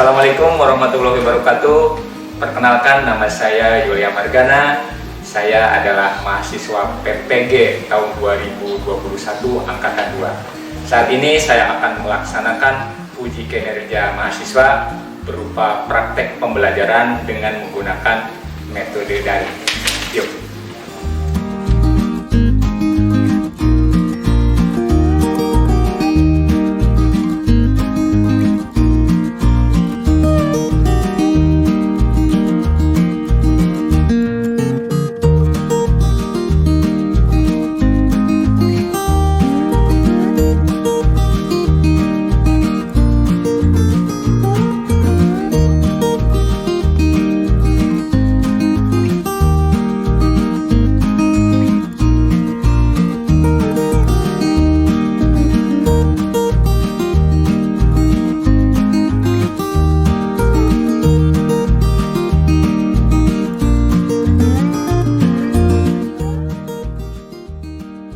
Assalamualaikum warahmatullahi wabarakatuh. Perkenalkan, nama saya Yulia Margana. Saya adalah mahasiswa PPG tahun 2021 Angkatan 2. Saat ini saya akan melaksanakan uji kinerja mahasiswa berupa praktek pembelajaran dengan menggunakan metode daring. Yuk.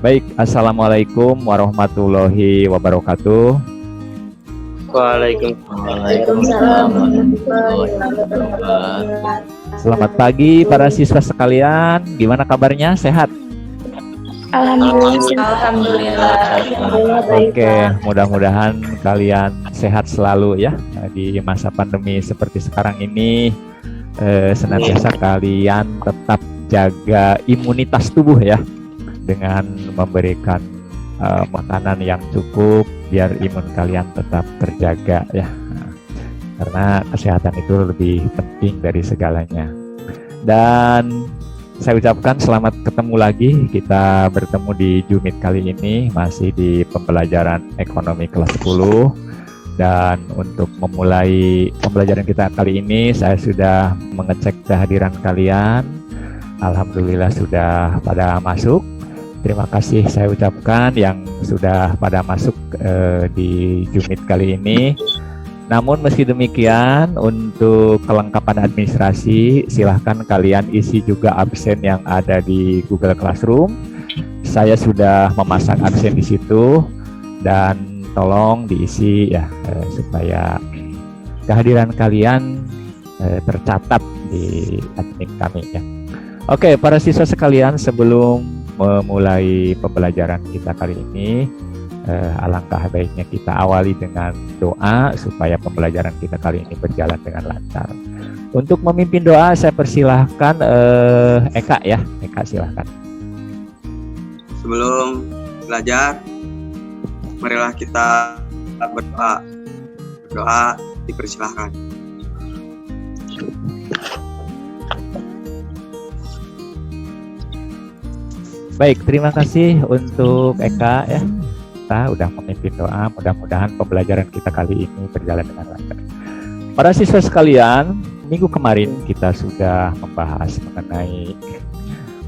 Baik, Assalamualaikum warahmatullahi wabarakatuh. Waalaikumsalam warahmatullahi wabarakatuh. Selamat pagi para siswa sekalian. Gimana kabarnya? Sehat? Alhamdulillah. Oke, mudah-mudahan kalian sehat selalu ya di masa pandemi seperti sekarang ini. Senantiasa kalian tetap jaga imunitas tubuh ya, dengan memberikan makanan yang cukup biar imun kalian tetap terjaga ya. Karena kesehatan itu lebih penting dari segalanya. Dan saya ucapkan selamat ketemu lagi. Kita bertemu di Jumit kali ini masih di pembelajaran ekonomi kelas 10. Dan untuk memulai pembelajaran kita kali ini, saya sudah mengecek kehadiran kalian. Alhamdulillah sudah pada masuk. Terima kasih saya ucapkan yang sudah pada masuk di Jumit kali ini. Namun meski demikian, untuk kelengkapan administrasi, silahkan kalian isi juga absen yang ada di Google Classroom. Saya sudah memasang absen di situ dan tolong diisi ya supaya kehadiran kalian tercatat di admin kami ya. Oke, para siswa sekalian, sebelum memulai pembelajaran kita kali ini, alangkah baiknya kita awali dengan doa supaya pembelajaran kita kali ini berjalan dengan lancar. Untuk memimpin doa, saya persilahkan Eka ya. Eka, silahkan. Sebelum belajar, marilah kita berdoa. Berdoa dipersilahkan. Baik, terima kasih untuk Eka ya. Kita udah memimpin doa, mudah-mudahan pembelajaran kita kali ini berjalan dengan lancar. Para siswa sekalian, minggu kemarin kita sudah membahas mengenai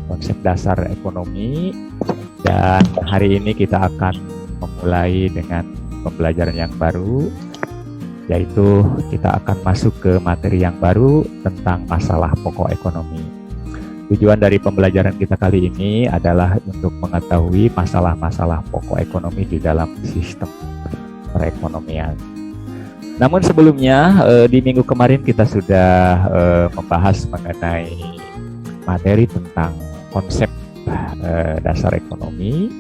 konsep dasar ekonomi, dan hari ini kita akan memulai dengan pembelajaran yang baru, yaitu kita akan masuk ke materi yang baru tentang masalah pokok ekonomi. Tujuan dari pembelajaran kita kali ini adalah untuk mengetahui masalah-masalah pokok ekonomi di dalam sistem perekonomian. Namun sebelumnya, di minggu kemarin kita sudah membahas mengenai materi tentang konsep dasar ekonomi.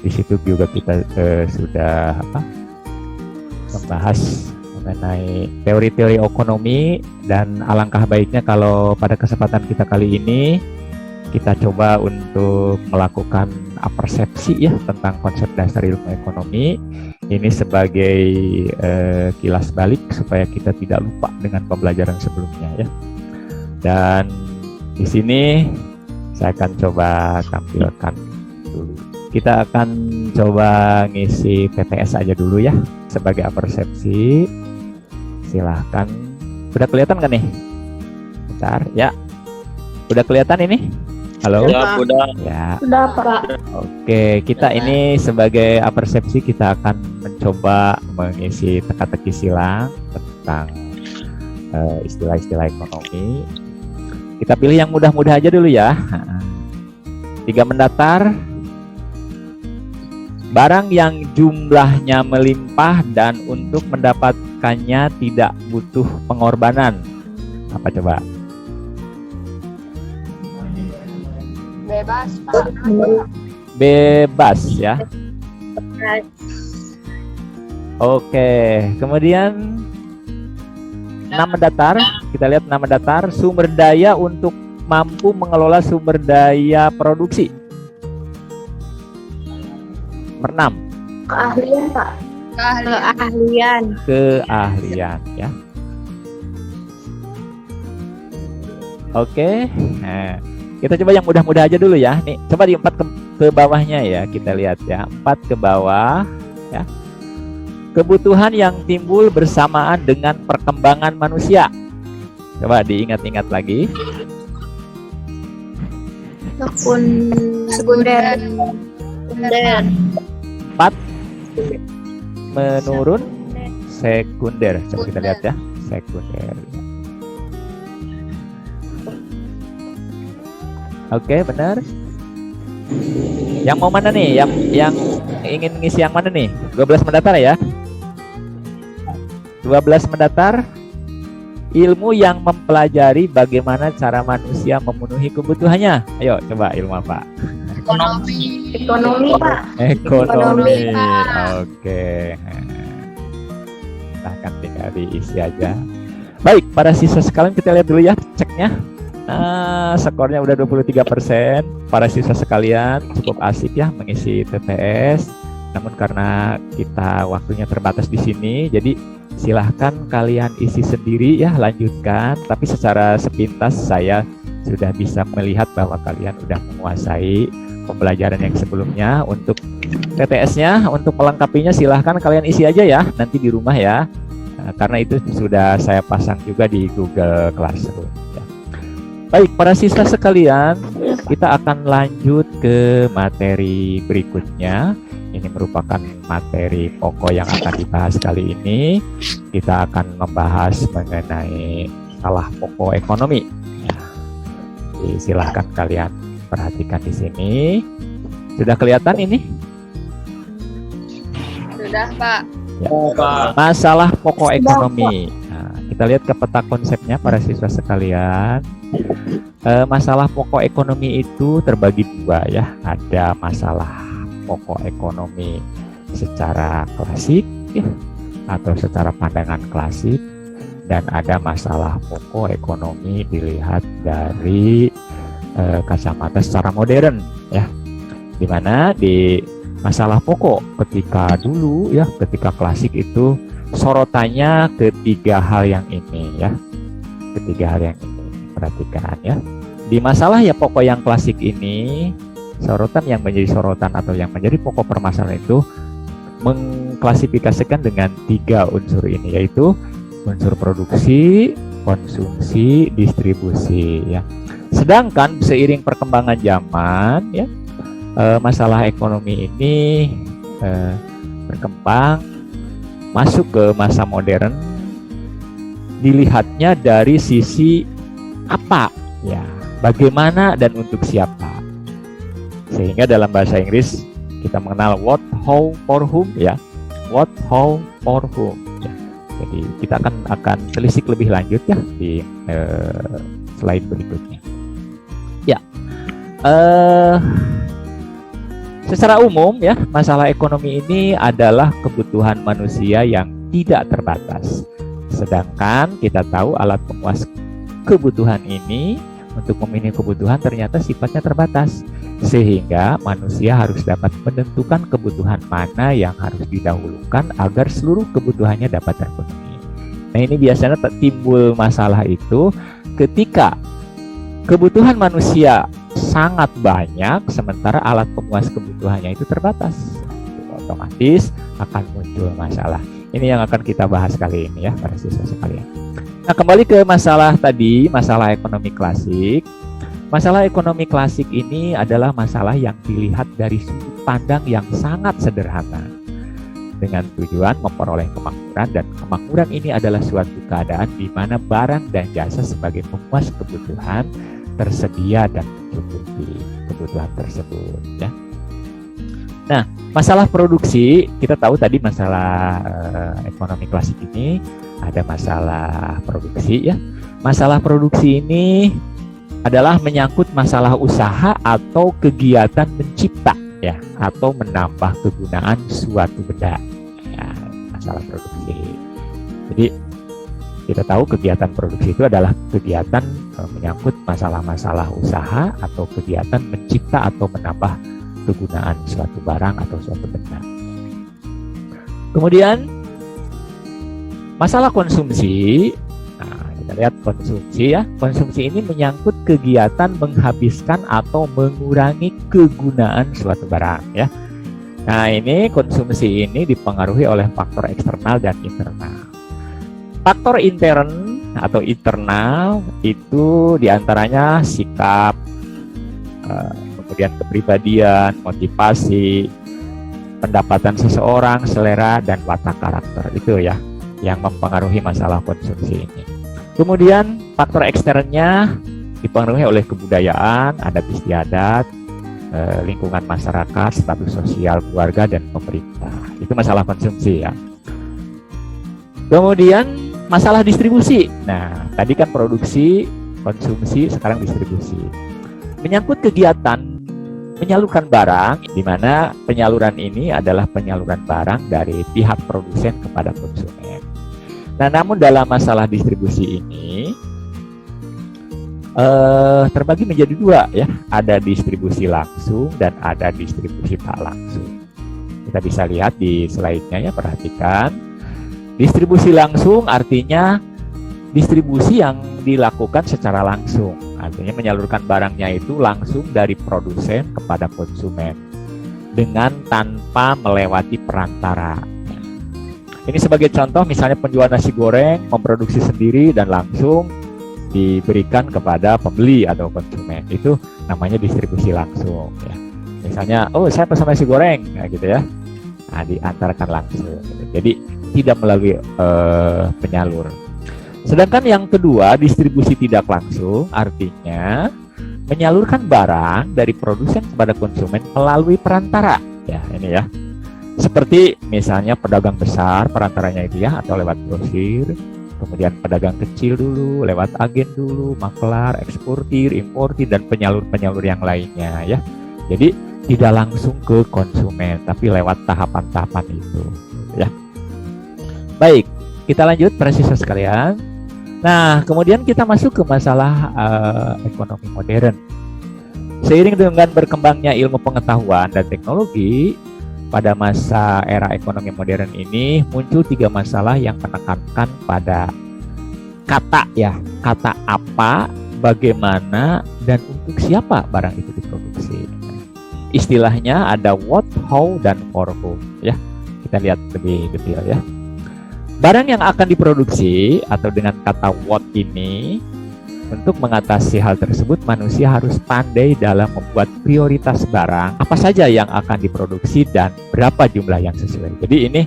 Di situ juga kita sudah membahas mengenai teori-teori ekonomi, dan alangkah baiknya kalau pada kesempatan kita kali ini kita coba untuk melakukan persepsi ya tentang konsep dasar ilmu ekonomi ini sebagai kilas balik supaya kita tidak lupa dengan pembelajaran sebelumnya ya. Dan di sini saya akan coba tampilkan dulu. Kita akan coba ngisi PTS aja dulu ya sebagai persepsi. Silahkan. Udah kelihatan kan nih? Bentar ya. Udah kelihatan ini? Halo? Ya, udah. Ya. Sudah, Pak. Oke, kita ini sebagai persepsi kita akan mencoba mengisi teka-teki silang tentang istilah-istilah ekonomi. Kita pilih yang mudah-mudah aja dulu ya. 3 mendatar, 5 barang yang jumlahnya melimpah dan untuk mendapatkannya tidak butuh pengorbanan. Apa coba? Bebas, Pak. Bebas ya. Oke, kemudian nama datar, kita lihat nama datar, sumber daya untuk mampu mengelola sumber daya produksi. Nomor 6. Keahlian, Pak. Keahlian. Keahlian ya. Oke, nah, kita coba yang mudah-mudah aja dulu ya. Nih, coba di 4 ke bawahnya ya, kita lihat ya. 4 ke bawah ya. Kebutuhan yang timbul bersamaan dengan perkembangan manusia. Coba diingat-ingat lagi. Sekunder. 4 menurun sekunder. Coba kita lihat ya, sekunder. Oke, benar. Yang mau mana nih? Yang ingin ngisi yang mana nih? 12 mendatar ya. 12 mendatar. Ilmu yang mempelajari bagaimana cara manusia memenuhi kebutuhannya. Ayo, coba ilmu apa? Ekonomi, Pak. Ekonomi. Pak. Oke. Silahkan tinggal diisi aja. Baik, para siswa sekalian kita lihat dulu ya ceknya. Nah, skornya udah 23%. Para siswa sekalian cukup asik ya mengisi TTS. Namun karena kita waktunya terbatas di sini, jadi silahkan kalian isi sendiri ya, lanjutkan. Tapi secara sepintas saya sudah bisa melihat bahwa kalian sudah menguasai pembelajaran yang sebelumnya. Untuk TTS-nya, untuk melengkapinya silahkan kalian isi aja ya nanti di rumah ya. Nah, karena itu sudah saya pasang juga di Google Classroom ya. Baik, para siswa sekalian, kita akan lanjut ke materi berikutnya. Ini merupakan materi pokok yang akan dibahas kali ini. Kita akan membahas mengenai masalah pokok ekonomi. Ya. Jadi, silahkan kalian perhatikan di sini. Sudah kelihatan ini? Sudah, Pak. Ya. Masalah pokok ekonomi. Nah, kita lihat ke peta konsepnya para siswa sekalian. Masalah pokok ekonomi itu terbagi dua ya. Ada masalah pokok ekonomi secara klasik ya, atau secara pandangan klasik, dan ada masalah pokok ekonomi dilihat dari kacamata secara modern ya. Dimana di masalah pokok ketika dulu ya, ketika klasik itu sorotannya ketiga hal yang ini ya, ketiga hal yang ini. Perhatikan ya, di masalah ya pokok yang klasik ini, sorotan yang menjadi sorotan atau yang menjadi pokok permasalahan itu mengklasifikasikan dengan 3 unsur ini, yaitu unsur produksi, konsumsi, distribusi ya. Sedangkan seiring perkembangan zaman ya, masalah ekonomi ini berkembang masuk ke masa modern, dilihatnya dari sisi apa ya, bagaimana dan untuk siapa. Sehingga dalam bahasa Inggris kita mengenal what, how, for whom ya, what, how, for whom ya. Jadi kita akan telisik lebih lanjut ya di slide berikutnya ya. Secara umum ya, masalah ekonomi ini adalah kebutuhan manusia yang tidak terbatas. Sedangkan kita tahu alat pemuas kebutuhan ini untuk memenuhi kebutuhan ternyata sifatnya terbatas, sehingga manusia harus dapat menentukan kebutuhan mana yang harus didahulukan agar seluruh kebutuhannya dapat terpenuhi. Nah, ini biasanya timbul masalah itu ketika kebutuhan manusia sangat banyak sementara alat pemuas kebutuhannya itu terbatas. Otomatis akan muncul masalah. Ini yang akan kita bahas kali ini ya para siswa sekalian. Nah, kembali ke masalah tadi, masalah ekonomi klasik. Masalah ekonomi klasik ini adalah masalah yang dilihat dari sudut pandang yang sangat sederhana, dengan tujuan memperoleh kemakmuran, dan kemakmuran ini adalah suatu keadaan di mana barang dan jasa sebagai pemuas kebutuhan tersedia dan mencukupi kebutuhan tersebut ya. Nah, masalah produksi, kita tahu tadi masalah ekonomi klasik ini ada masalah produksi ya. Masalah produksi ini adalah menyangkut masalah usaha atau kegiatan mencipta ya, atau menambah kegunaan suatu benda. Ya, masalah produksi. Jadi kita tahu kegiatan produksi itu adalah kegiatan menyangkut masalah-masalah usaha atau kegiatan mencipta atau menambah kegunaan suatu barang atau suatu benda. Kemudian masalah konsumsi. Nah, kita lihat konsumsi ya. Konsumsi ini menyangkut kegiatan menghabiskan atau mengurangi kegunaan suatu barang ya. Nah, ini konsumsi ini dipengaruhi oleh faktor eksternal dan internal. Faktor intern atau internal itu diantaranya sikap, kemudian kepribadian, motivasi, pendapatan seseorang, selera, dan watak karakter. Itu ya yang mempengaruhi masalah konsumsi ini. Kemudian faktor eksternnya dipengaruhi oleh kebudayaan, adat istiadat, lingkungan masyarakat, status sosial keluarga, dan pemerintah. Itu masalah konsumsi ya. Kemudian masalah distribusi. Nah, tadi kan produksi, konsumsi, sekarang distribusi. Menyangkut kegiatan menyalurkan barang, di mana penyaluran ini adalah penyaluran barang dari pihak produsen kepada konsumen. Nah, namun dalam masalah distribusi ini terbagi menjadi dua ya. Ada distribusi langsung dan ada distribusi tak langsung. Kita bisa lihat di slide-nya ya, perhatikan. Distribusi langsung artinya distribusi yang dilakukan secara langsung. Artinya menyalurkan barangnya itu langsung dari produsen kepada konsumen dengan tanpa melewati perantara. Ini sebagai contoh misalnya penjual nasi goreng memproduksi sendiri dan langsung diberikan kepada pembeli atau konsumen. Itu namanya distribusi langsung ya. Misalnya, oh saya pesan nasi goreng nah, gitu ya. Nah, diantarkan langsung. Jadi tidak melalui penyalur. Sedangkan yang kedua, distribusi tidak langsung, artinya menyalurkan barang dari produsen kepada konsumen melalui perantara. Ya, ini ya. Seperti misalnya pedagang besar, perantaranya itu ya, atau lewat grosir, kemudian pedagang kecil dulu, lewat agen dulu, maklar, eksportir, importir, dan penyalur-penyalur yang lainnya ya. Jadi tidak langsung ke konsumen, tapi lewat tahapan-tahapan itu ya. Baik, kita lanjut para siswa sekalian. Nah, kemudian kita masuk ke masalah ekonomi modern. Seiring dengan berkembangnya ilmu pengetahuan dan teknologi, pada masa era ekonomi modern ini muncul 3 masalah yang menekankan pada kata ya, kata apa, bagaimana, dan untuk siapa barang itu diproduksi. Istilahnya ada what, how, dan for whom ya. Kita lihat lebih detail ya. Barang yang akan diproduksi atau dengan kata what ini, untuk mengatasi hal tersebut manusia harus pandai dalam membuat prioritas barang apa saja yang akan diproduksi dan berapa jumlah yang sesuai. Jadi ini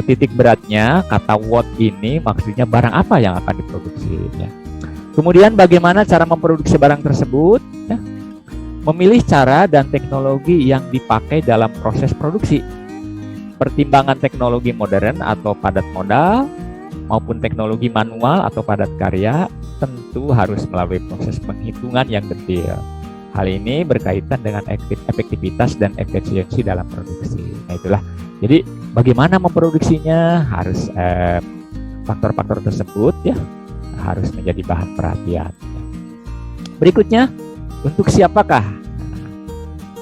titik beratnya kata what ini maksudnya barang apa yang akan diproduksi ya. Kemudian bagaimana cara memproduksi barang tersebut ya. Memilih cara dan teknologi yang dipakai dalam proses produksi. Pertimbangan teknologi modern atau padat modal maupun teknologi manual atau padat karya tentu harus melalui proses penghitungan yang detail. Hal ini berkaitan dengan efektivitas dan efisiensi dalam produksi. Nah itulah. Jadi bagaimana memproduksinya harus faktor-faktor tersebut ya harus menjadi bahan perhatian. Berikutnya, untuk siapakah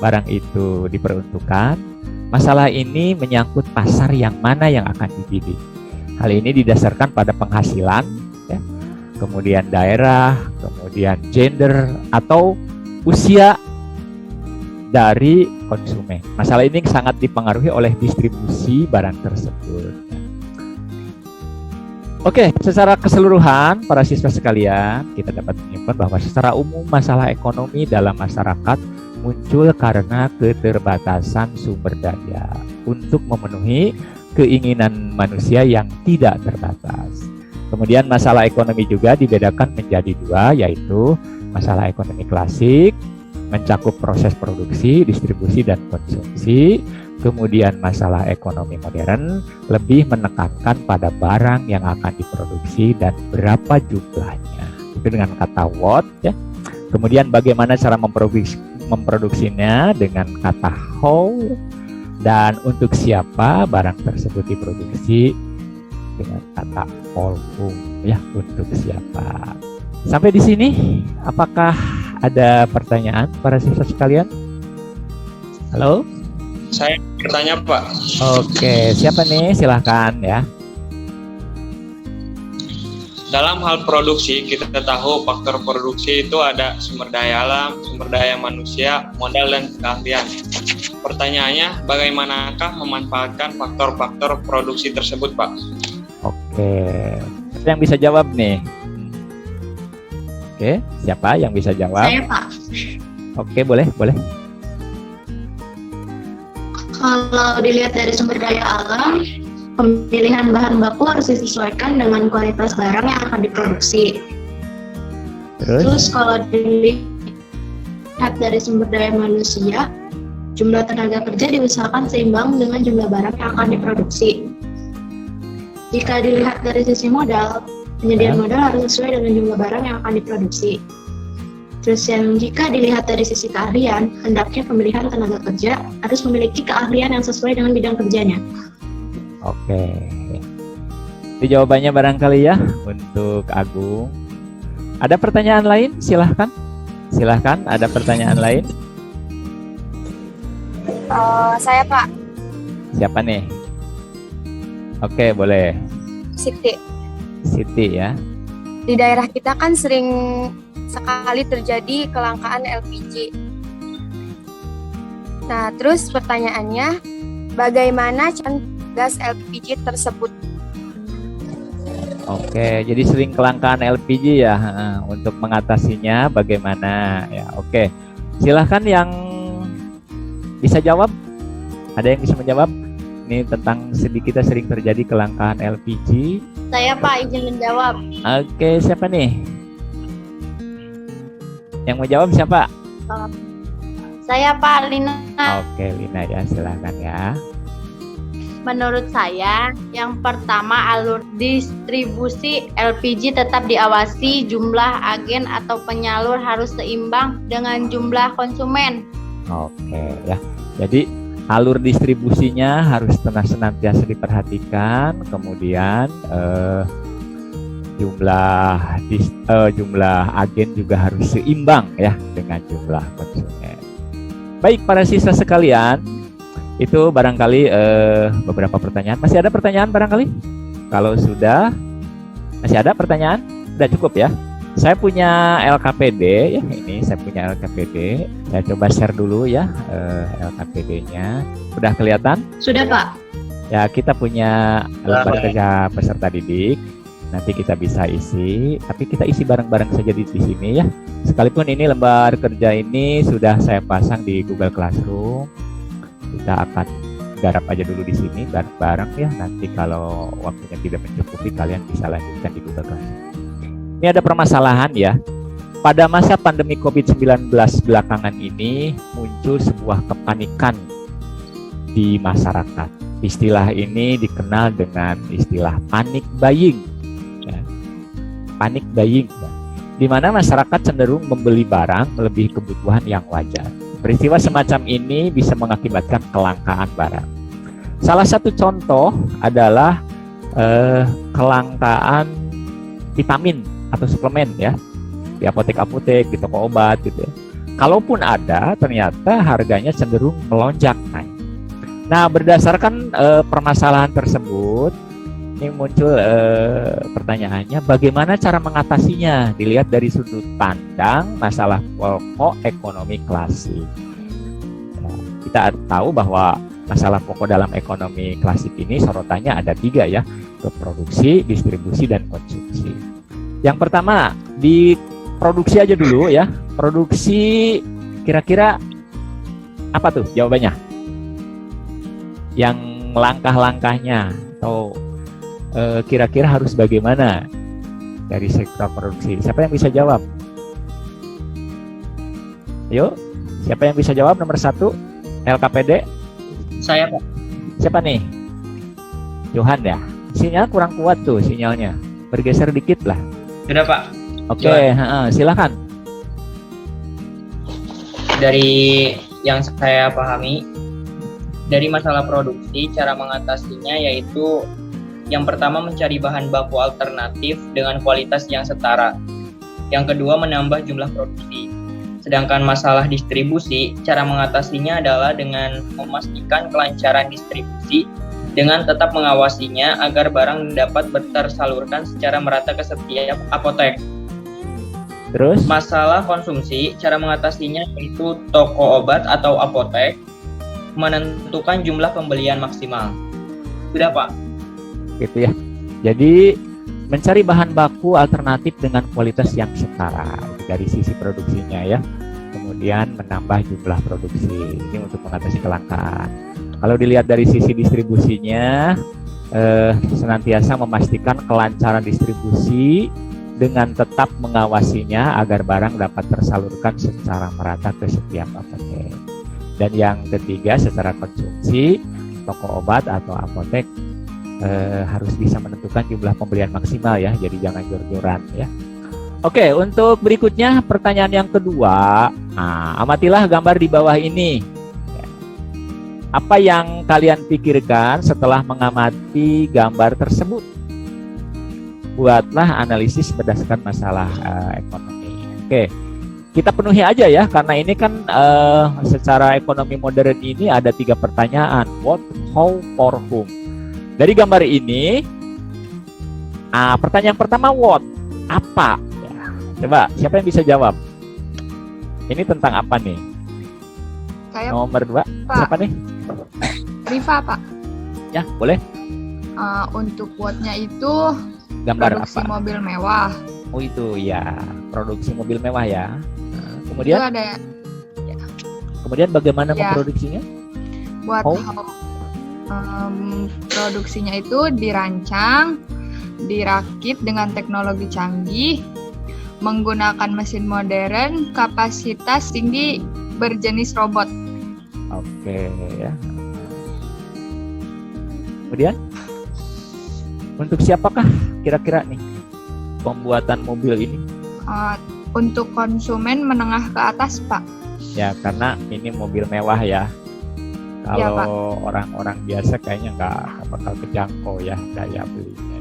barang itu diperuntukkan? Masalah ini menyangkut pasar yang mana yang akan dibidik. Hal ini didasarkan pada penghasilan, ya, kemudian daerah, kemudian gender atau usia dari konsumen. Masalah ini sangat dipengaruhi oleh distribusi barang tersebut. Oke, secara keseluruhan para siswa sekalian, kita dapat menyimpulkan bahwa secara umum masalah ekonomi dalam masyarakat muncul karena keterbatasan sumber daya untuk memenuhi keinginan manusia yang tidak terbatas. Kemudian masalah ekonomi juga dibedakan menjadi 2, yaitu masalah ekonomi klasik, mencakup proses produksi, distribusi, dan konsumsi. Kemudian masalah ekonomi modern lebih menekankan pada barang yang akan diproduksi dan berapa jumlahnya. Itu dengan kata what ya. Kemudian bagaimana cara memproduksinya dengan kata how, dan untuk siapa barang tersebut diproduksi dengan kata for whom ya, untuk siapa. Sampai di sini apakah ada pertanyaan para siswa sekalian? Halo? Saya bertanya, Pak. Oke, siapa nih? Silahkan ya. Dalam hal produksi, kita tahu faktor produksi itu ada sumber daya alam, sumber daya manusia, modal, dan keahlian. Pertanyaannya, bagaimanakah memanfaatkan faktor-faktor produksi tersebut, Pak? Oke, siapa yang bisa jawab nih? Oke, siapa yang bisa jawab? Saya, Pak. Oke, boleh. Kalau dilihat dari sumber daya alam, pemilihan bahan baku harus disesuaikan dengan kualitas barang yang akan diproduksi. Terus kalau dilihat dari sumber daya manusia, jumlah tenaga kerja diusahakan seimbang dengan jumlah barang yang akan diproduksi. Jika dilihat dari sisi modal, penyediaan modal harus sesuai dengan jumlah barang yang akan diproduksi. Terus yang jika dilihat dari sisi keahlian, hendaknya pemilihan tenaga kerja harus memiliki keahlian yang sesuai dengan bidang kerjanya. Oke. Itu jawabannya barangkali ya untuk Agung. Ada pertanyaan lain? Silahkan. Ada pertanyaan lain? Saya, Pak. Siapa nih? Oke, boleh. Siti ya. Di daerah kita kan sering sekali terjadi kelangkaan LPG. Nah, terus pertanyaannya, bagaimana cara gas LPG tersebut? Oke, jadi sering kelangkaan LPG ya. Untuk mengatasinya bagaimana ya? Oke, silahkan yang bisa jawab. Ada yang bisa menjawab? Ini tentang kita sering terjadi kelangkaan LPG. Saya, Pak, izin menjawab. Oke, siapa nih? Yang mau jawab siapa? Saya, Pak, Lina. Oke, Lina ya, silahkan ya. Menurut saya, yang pertama alur distribusi LPG tetap diawasi, jumlah agen atau penyalur harus seimbang dengan jumlah konsumen. Oke ya, jadi alur distribusinya harus senantiasa diperhatikan, kemudian jumlah agen juga harus seimbang ya dengan jumlah konsumen. Baik para siswa sekalian, itu barangkali beberapa pertanyaan. Masih ada pertanyaan barangkali? Kalau sudah masih ada pertanyaan, sudah cukup ya. Saya punya LKPD ya, ini saya punya LKPD. Saya coba share dulu ya LKPD-nya. Sudah kelihatan? Sudah, Pak. Ya, kita punya lembar kerja peserta didik. Nanti kita bisa isi, tapi kita isi bareng-bareng saja di sini ya. Sekalipun ini lembar kerja ini sudah saya pasang di Google Classroom, kita akan garap aja dulu di sini bareng-bareng ya. Nanti kalau waktunya tidak mencukupi, kalian bisa lanjutkan di Google Classroom. Ini ada permasalahan ya. Pada masa pandemi COVID-19 belakangan ini muncul sebuah kepanikan di masyarakat. Istilah ini dikenal dengan istilah panic buying. Panic buying, di mana masyarakat cenderung membeli barang melebihi kebutuhan yang wajar. Peristiwa semacam ini bisa mengakibatkan kelangkaan barang. Salah satu contoh adalah kelangkaan vitamin atau suplemen ya di apotek-apotek, di toko obat gitu ya. Kalaupun ada, ternyata harganya cenderung melonjak naik. Nah, berdasarkan permasalahan tersebut, ini muncul pertanyaannya, bagaimana cara mengatasinya? Dilihat dari sudut pandang masalah pokok ekonomi klasik. Nah, kita tahu bahwa masalah pokok dalam ekonomi klasik ini sorotannya ada 3 ya, ke produksi, distribusi, dan konsumsi. Yang pertama, di produksi aja dulu ya. Produksi kira-kira apa tuh jawabannya? Yang langkah-langkahnya atau kira-kira harus bagaimana dari sektor produksi? Siapa yang bisa jawab? Ayo, Siapa yang bisa jawab nomor 1? LKPD? Saya, Pak. Siapa nih? Johan ya? Sinyal kurang kuat tuh sinyalnya. Bergeser dikit lah. Sudah, Pak. Oke, silakan. Dari yang saya pahami, dari masalah produksi, cara mengatasinya yaitu yang pertama mencari bahan baku alternatif dengan kualitas yang setara. Yang kedua menambah jumlah produksi. Sedangkan masalah distribusi, cara mengatasinya adalah dengan memastikan kelancaran distribusi dengan tetap mengawasinya agar barang dapat tersalurkan secara merata ke setiap apotek. Terus? Masalah konsumsi, cara mengatasinya yaitu toko obat atau apotek menentukan jumlah pembelian maksimal. Sudah, Pak. Gitu ya. Jadi mencari bahan baku alternatif dengan kualitas yang setara dari sisi produksinya ya. Kemudian menambah jumlah produksi. Ini untuk mengatasi kelangkaan. Kalau dilihat dari sisi distribusinya, senantiasa memastikan kelancaran distribusi dengan tetap mengawasinya agar barang dapat tersalurkan secara merata ke setiap apotek. Dan yang ketiga, secara konsumsi, toko obat atau apotek harus bisa menentukan jumlah pembelian maksimal ya, jadi jangan jor-joran ya. Oke, untuk berikutnya pertanyaan yang kedua. Amatilah gambar di bawah ini. Apa yang kalian pikirkan setelah mengamati gambar tersebut? Buatlah analisis berdasarkan masalah ekonomi. Oke, kita penuhi aja ya, karena ini kan secara ekonomi modern ini ada 3 pertanyaan. What, how, for whom. Dari gambar ini, pertanyaan pertama what, apa? Ya, coba siapa yang bisa jawab? Ini tentang apa nih? Saya, nomor 2, Pak. siapa nih? Rifa, Pak. Ya, boleh. Untuk what-nya itu Gambar produksi apa? mobil mewah. Oh itu ya, produksi mobil mewah ya. Itu Kemudian, ada kemudian bagaimana Ya. memproduksinya? buat How? produksinya itu dirancang, dirakit dengan teknologi canggih, menggunakan mesin modern, kapasitas tinggi, berjenis robot. Oke ya. Kemudian, untuk siapakah kira-kira nih pembuatan mobil ini? Untuk konsumen menengah ke atas, Pak. Ya karena ini mobil mewah ya. Ya, Pak. Kalau orang-orang biasa kayaknya nggak bakal kejangkau ya daya belinya.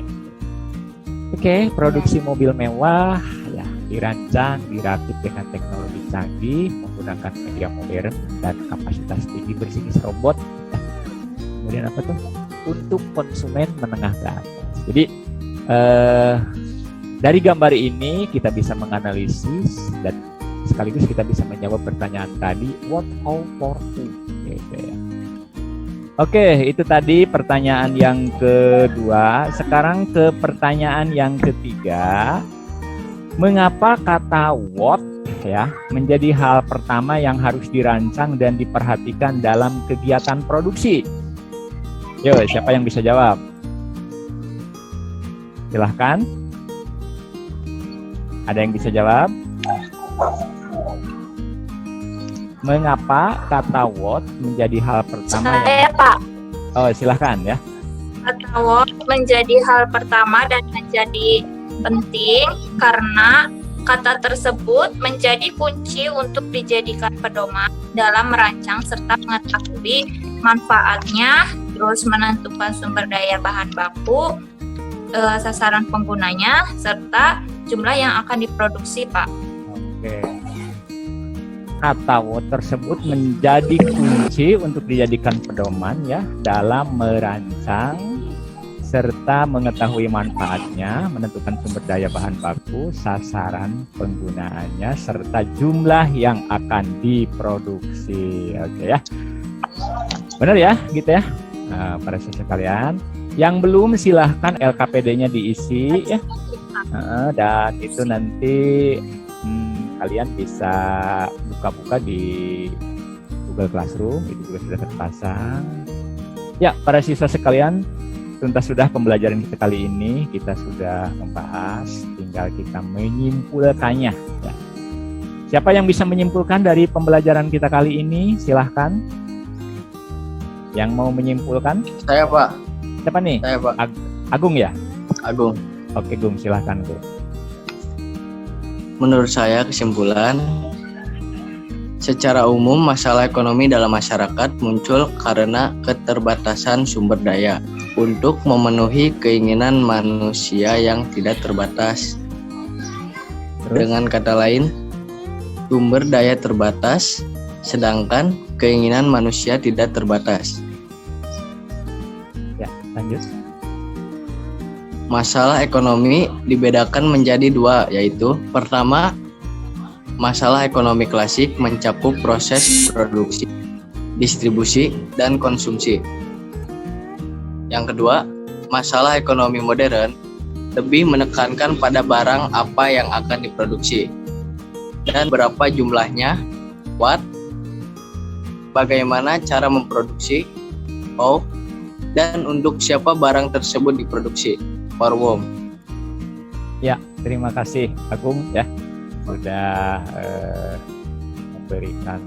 Oke, produksi mobil mewah ya dirancang, dirakit dengan teknologi canggih, menggunakan media modern dan kapasitas tinggi berjenis robot. Ya. Kemudian apa tuh? Untuk konsumen menengah ke atas. Jadi dari gambar ini kita bisa menganalisis dan sekaligus kita bisa menjawab pertanyaan tadi what, how, for who. Gitu ya. Oke, itu tadi pertanyaan yang kedua. Sekarang ke pertanyaan yang ketiga. Mengapa kata what ya menjadi hal pertama yang harus dirancang dan diperhatikan dalam kegiatan produksi? Yo, siapa yang bisa jawab? Silahkan. Ada yang bisa jawab? Mengapa kata what menjadi hal pertama Saya, Pak. Oh, silahkan ya. Kata what menjadi hal pertama dan menjadi penting karena kata tersebut menjadi kunci untuk dijadikan pedoman dalam merancang serta mengetahui manfaatnya, terus menentukan sumber daya bahan baku, sasaran penggunanya, serta jumlah yang akan diproduksi, Pak. Oke. Kata what tersebut menjadi kunci untuk dijadikan pedoman ya dalam merancang serta mengetahui manfaatnya, menentukan sumber daya bahan baku, sasaran penggunaannya, serta jumlah yang akan diproduksi. Oke ya. Benar ya, gitu ya. Para siswa kalian. Yang belum silahkan LKPD-nya diisi ya. Dan itu nanti kalian bisa buka-buka di Google Classroom, itu juga sudah terpasang. Ya, para siswa sekalian, tuntas sudah pembelajaran kita kali ini. Kita sudah membahas, tinggal kita menyimpulkannya. Ya. Siapa yang bisa menyimpulkan dari pembelajaran kita kali ini? Silahkan. Yang mau menyimpulkan? Saya, Pak. Siapa nih? Saya, Pak. Agung ya? Agung. Oke, Gung, silahkan, Gung. Menurut saya kesimpulan, secara umum masalah ekonomi dalam masyarakat muncul karena keterbatasan sumber daya untuk memenuhi keinginan manusia yang tidak terbatas. Dengan kata lain, sumber daya terbatas, sedangkan keinginan manusia tidak terbatas. Ya, lanjut. Masalah ekonomi dibedakan menjadi dua, yaitu pertama, masalah ekonomi klasik mencakup proses produksi, distribusi, dan konsumsi. Yang kedua, masalah ekonomi modern lebih menekankan pada barang apa yang akan diproduksi dan berapa jumlahnya, what, bagaimana cara memproduksi, how, dan untuk siapa barang tersebut diproduksi, for whom. Ya, terima kasih Agung ya sudah memberikan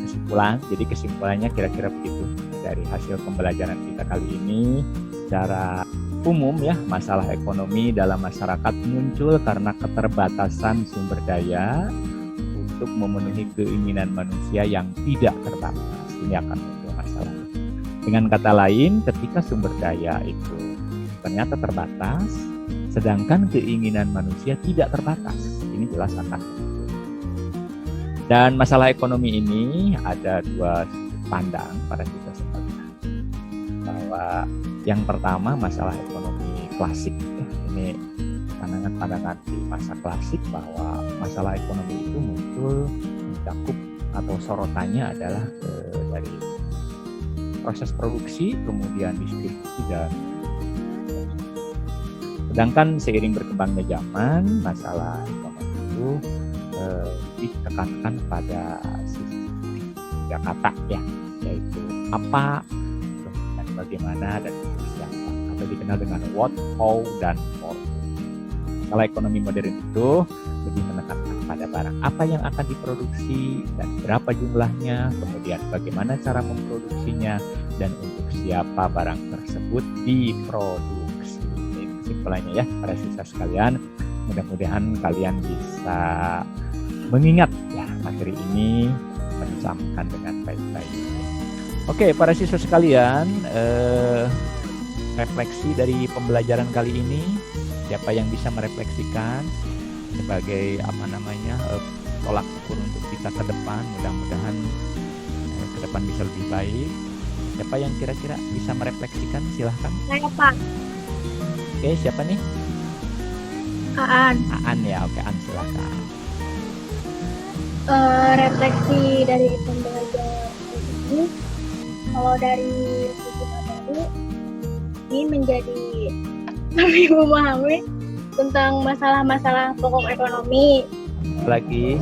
kesimpulan. Jadi kesimpulannya kira-kira begitu dari hasil pembelajaran kita kali ini. Secara umum ya, masalah ekonomi dalam masyarakat muncul karena keterbatasan sumber daya untuk memenuhi keinginan manusia yang tidak terbatas. Ini akan muncul masalah. Dengan kata lain, ketika sumber daya itu ternyata terbatas, sedangkan keinginan manusia tidak terbatas, ini jelas akan muncul. Dan masalah ekonomi ini ada dua sudut pandang pada kita sekalian. Bahwa yang pertama masalah ekonomi klasik, ya. Ini pandangan-pandangan di masa klasik bahwa masalah ekonomi itu muncul mencakup atau sorotannya adalah dari proses produksi, kemudian distribusi dan sedangkan seiring berkembangnya zaman, masalah ekonomi itu ditekankan pada tiga kata ya, yaitu apa, kemudian bagaimana, dan siapa, atau dikenal dengan what, how, dan for. Masalah ekonomi modern itu lebih menekankan pada barang apa yang akan diproduksi dan berapa jumlahnya, kemudian bagaimana cara memproduksinya, dan untuk siapa barang tersebut diproduksi. Ini kesimpulannya ya para siswa sekalian. Mudah-mudahan kalian bisa mengingat ya materi ini, mencampkan dengan baik-baik. Oke, para siswa sekalian, refleksi dari pembelajaran kali ini, siapa yang bisa merefleksikan sebagai tolak ukur untuk kita ke depan, mudah-mudahan ke depan bisa lebih baik. Siapa yang kira-kira bisa merefleksikan, silahkan. Saya, Pak. Oke, siapa nih? Aan. Aan ya, oke, Aan silahkan. Refleksi dari pembelajaran ini, kalau dari sisi materi ini menjadi lebih memahami tentang masalah-masalah pokok ekonomi Lagi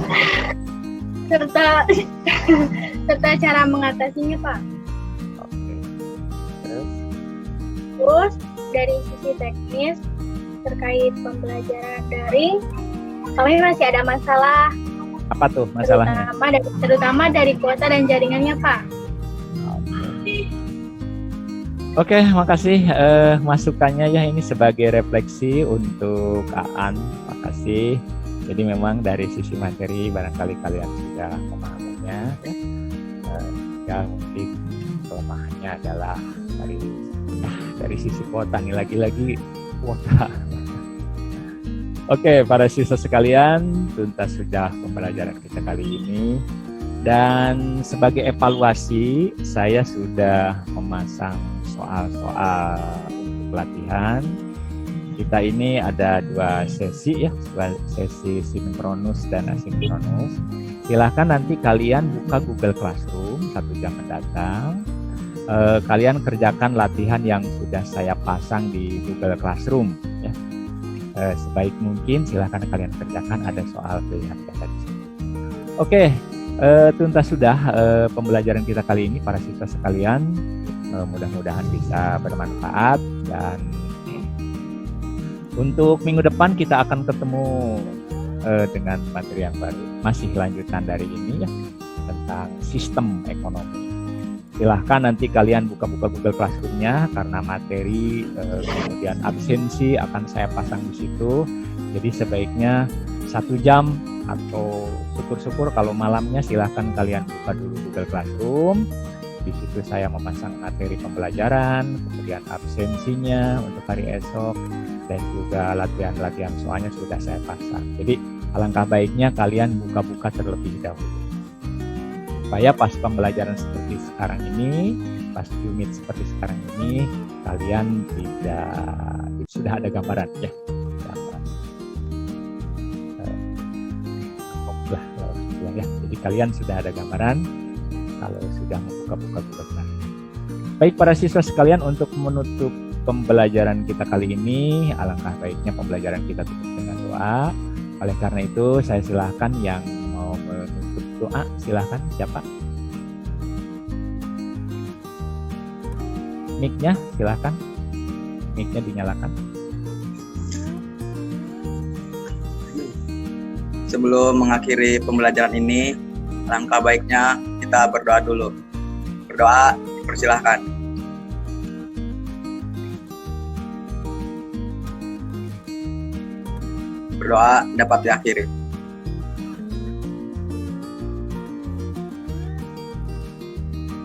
serta cara mengatasinya, Pak. oke. Terus dari sisi teknis terkait pembelajaran daring, kami masih ada masalah. Apa tuh masalahnya? Terutama dari kuota dan jaringannya, Pak. Oke, makasih masukannya ya, ini sebagai refleksi untuk Aan. Makasih. Jadi memang dari sisi materi barangkali kalian sudah memahaminya ya. Ya mungkin kelemahannya adalah dari sisi kuota nih, lagi-lagi kuota. Oke, para siswa sekalian, tuntas sudah pembelajaran kita kali ini. Dan sebagai evaluasi, saya sudah memasang soal-soal untuk latihan. Kita ini ada dua sesi ya, sesi sinkronus dan asinkronus. Silahkan nanti kalian buka Google Classroom 1 jam mendatang. Kalian kerjakan latihan yang sudah saya pasang di Google Classroom ya. Sebaik mungkin silahkan kalian kerjakan, ada soal pilihan kata di sini. Oke, tuntas sudah pembelajaran kita kali ini para siswa sekalian. Mudah-mudahan bisa bermanfaat, dan untuk minggu depan kita akan ketemu dengan materi yang baru. Masih lanjutan dari ini ya, tentang sistem ekonomi. Silahkan nanti kalian buka-buka Google Classroom-nya karena materi kemudian absensi akan saya pasang di situ. Jadi sebaiknya 1 jam atau syukur-syukur kalau malamnya silahkan kalian buka dulu Google Classroom. Di situ saya memasang materi pembelajaran, kemudian absensinya untuk hari esok, dan juga latihan-latihan soalnya sudah saya pasang. Jadi alangkah baiknya kalian buka-buka terlebih dahulu. Supaya pas pembelajaran seperti sekarang ini, pas unit seperti sekarang ini, kalian sudah ada gambaran ya. Ya. Jadi kalian sudah ada gambaran kalau sudah membuka-buka Google Classroom. Baik para siswa sekalian, untuk menutup pembelajaran kita kali ini, alangkah baiknya pembelajaran kita tutup dengan doa. Oleh karena itu, saya silahkan yang mau menutup doa, silahkan. Siapa? Mic-nya silahkan. Mic-nya dinyalakan. Sebelum mengakhiri pembelajaran ini, langkah baiknya kita berdoa dulu. Berdoa, dipersilahkan. Berdoa dapat diakhiri.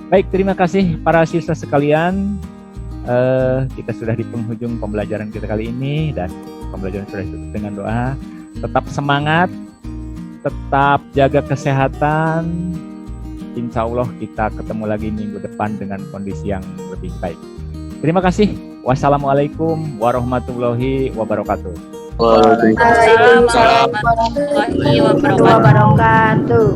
Baik, terima kasih para siswa sekalian. Kita sudah di penghujung pembelajaran kita kali ini dan pembelajaran sudah ditutup dengan doa. Tetap semangat, tetap jaga kesehatan. Insya Allah kita ketemu lagi minggu depan dengan kondisi yang lebih baik. Terima kasih. Wassalamualaikum warahmatullahi wabarakatuh. Waalaikumsalam warahmatullahi wabarakatuh.